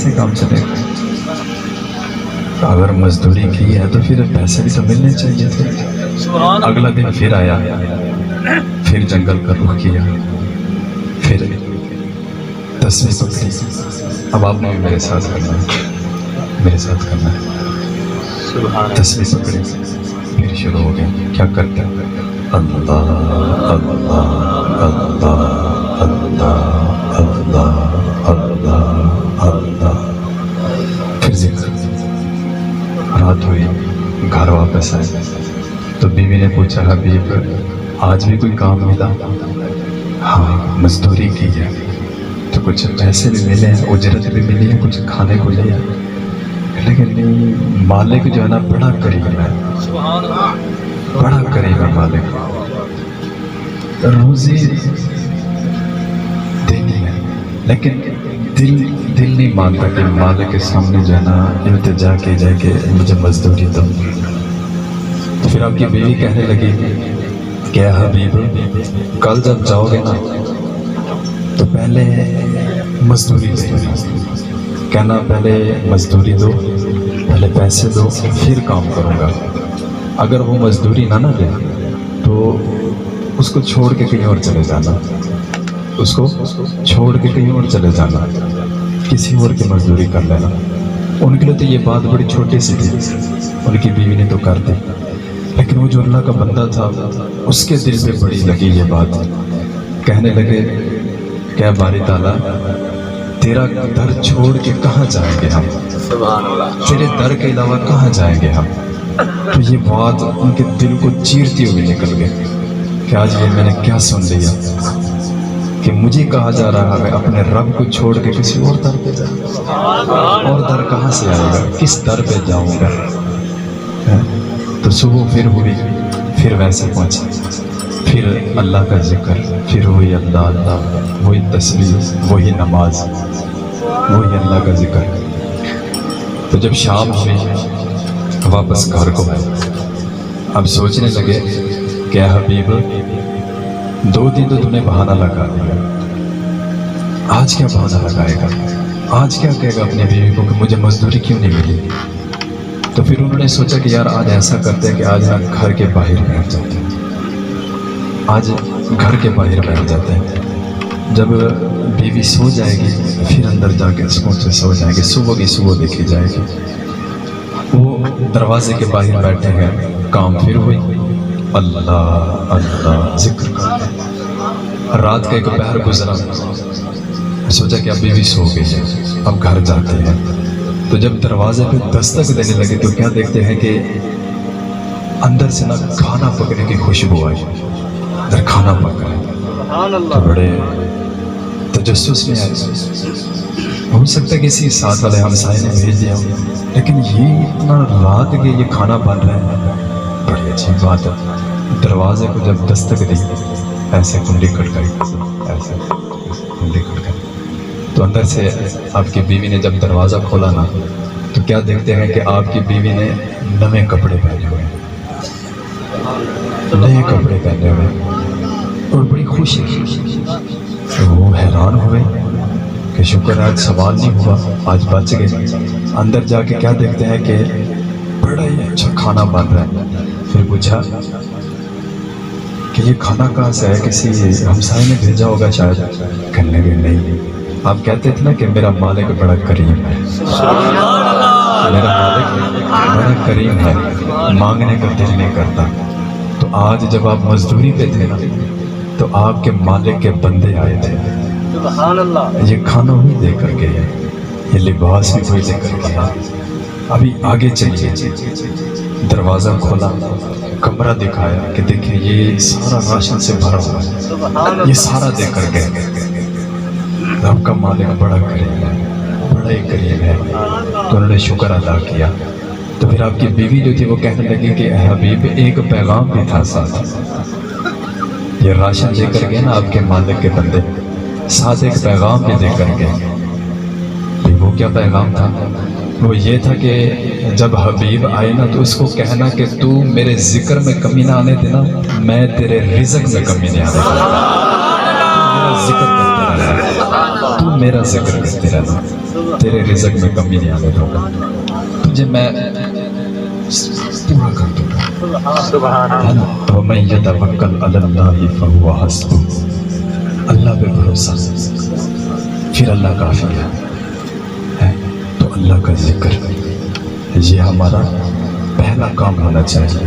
कैसे काम चलेगा? अगर मजदूरी की है तो फिर पैसे भी तो मिलने चाहिए थे। अगला दिन फिर आया, फिर जंगल का रुख किया, फिर तस्वीर पकड़ी। अब आपने भी मेरे साथ करना है, मेरे साथ करना है। तस्वीर पकड़ी, फिर शुरू हो गया। क्या करते हैं? अल्लाह अल्लाह अल्लाह अल्लाह अल्लाह अल्लाह अल्लाह। फिर जिक्र। रात हुई, घर वापस आए तो बीवी ने पूछा, हबीब आज भी कोई काम मिला? हाँ, मजदूरी की है तो कुछ पैसे भी मिले हैं, उजरत भी मिली है, कुछ खाने को लिया, लेकिन नहीं, मालिक जो है ना बड़ा करीब है, बड़ा करीब है मालिक। रोजी देनी है, लेकिन दिल नहीं मानता कि मालिक के सामने जो है ना इल्तिजा की जाए कि मुझे मजदूरी दो। तो फिर आपकी बीवी कहने लगी, क्या हबीब कल जब जाओगे ना तो पहले मजदूरी दो, कहना पहले मजदूरी दो, पहले पैसे दो, फिर काम करूँगा। अगर वो मजदूरी ना दे तो उसको छोड़ के कहीं और चले जाना, उसको छोड़ के कहीं और चले जाना, किसी और की मजदूरी कर लेना। उनके लिए तो ये बात बड़ी छोटी सी थी, उनकी बीवी ने तो कर दी, लेकिन वो जो अल्लाह का बंदा था उसके दिल पे बड़ी लगी ये बात। कहने लगे, क्या बारी ताला तेरा दर छोड़ के कहाँ जाएंगे हम, तेरे दर के अलावा कहाँ जाएंगे हम। तो ये बात उनके दिल को चीरती हुई निकल गई कि आज ये मैंने क्या सुन लिया कि मुझे कहा जा रहा है अपने रब को छोड़ के किसी और दर पे जाए। और दर कहाँ से आएगा, किस दर पे जाऊंगा? तो सुबह फिर हुई, फिर वैसे पहुंची, फिर अल्लाह का जिक्र, फिर वही अल्लाह अल्लाह, वही तस्बीह, वही नमाज, वही अल्लाह का जिक्र। तो जब शाम हुई वापस घर को आए, अब सोचने लगे, क्या हबीब 2 दिन तो तूने बहाना लगा दिया, आज क्या बहाना लगाएगा? आज क्या कहेगा अपनी बीवी को कि मुझे मजदूरी क्यों नहीं मिली? तो फिर उन्होंने सोचा कि यार आज ऐसा करते हैं कि आज हम घर के बाहर बैठ जाते हैं, आज घर के बाहर बैठ जाते हैं। जब बीवी सो जाएगी फिर अंदर जाके सुकून से सो जाएगी, सुबह की सुबह देखी जाएगी। वो दरवाजे के बाहर बैठे हैं, काम फिर हुई, अल्लाह अल्लाह जिक्र कर। रात का एक पहर गुजरा, सोचा कि अब बीवी सो गई है, अब घर जाते हैं। तो जब दरवाजे पे दस्तक देने लगे तो क्या देखते हैं कि अंदर से ना खाना पकने की खुशबू आई, अंदर खाना पक रहा है। तो बड़े तजस्सुस में आए, हो सकता है किसी साथ वाले हमसाए ने भेज दिया, लेकिन ये इतना रात के ये खाना बन रहा है, बड़ी अच्छी बात है। दरवाजे को जब दस्तक दी, ऐसे कुंडी खटकाई, ऐसे कुंडी खटकाई, तो अंदर से आपकी बीवी ने जब दरवाज़ा खोला ना तो क्या देखते हैं कि आपकी बीवी ने नए कपड़े पहने हुए, नए कपड़े पहने हुए और बड़ी खुश है। तो वो हैरान हुए कि शुक्र आज सवाल नहीं हुआ, आज बच गए। अंदर जाके क्या देखते हैं कि बड़ा ही अच्छा खाना बन रहा है। फिर पूछा कि ये खाना कहाँ से है, किसी हमसाए ने भेजा होगा शायद? कहने लगे नहीं, आप कहते थे ना कि मेरा मालिक बड़ा करीम है, मेरा मालिक बड़ा करीम है, मांगने का दिल नहीं करता। तो आज जब आप मजदूरी पे थे ना तो आपके मालिक के बंदे आए थे, ये खाना भी दे कर गए, ये लिबास भी कोई दे कर गया। अभी आगे चलिए, दरवाज़ा खोला, कमरा दिखाया कि देखिए ये सारा राशन से भरा हुआ है, ये सारा दे कर गए। आपका मालिक बड़ा करीम है, बड़ा ही करीम है। तो उन्होंने शुक्र अदा किया। तो फिर आपकी बीवी जो थी वो कहने लगी कि हबीब एक पैगाम भी था साथ, ये राशन देकर गए ना आपके मालिक के बंदे, साथ एक पैगाम भी देकर गए। वो क्या पैगाम था? वो ये था कि जब हबीब आए ना तो उसको कहना कि तू मेरे जिक्र में कमी ना आने देना, मैं तेरे रिज़्क में कमी नहीं आने देना। मेरा जिक्र करता रहा, तू میرا ذکر کرتے رہنا، تیرے رزق میں کمی نہیں آنے دوں گا، تجھے میں پورا کر دوں گا. ہے نا؟ وَمَن يَتَوَكَّلْ عَلَى اللَّهِ فَهُوَ حَسْبُهُ. اللہ پہ بھروسہ، پھر اللہ کافی ہے. تو اللہ کا ذکر یہ ہمارا پہلا کام ہونا چاہیے.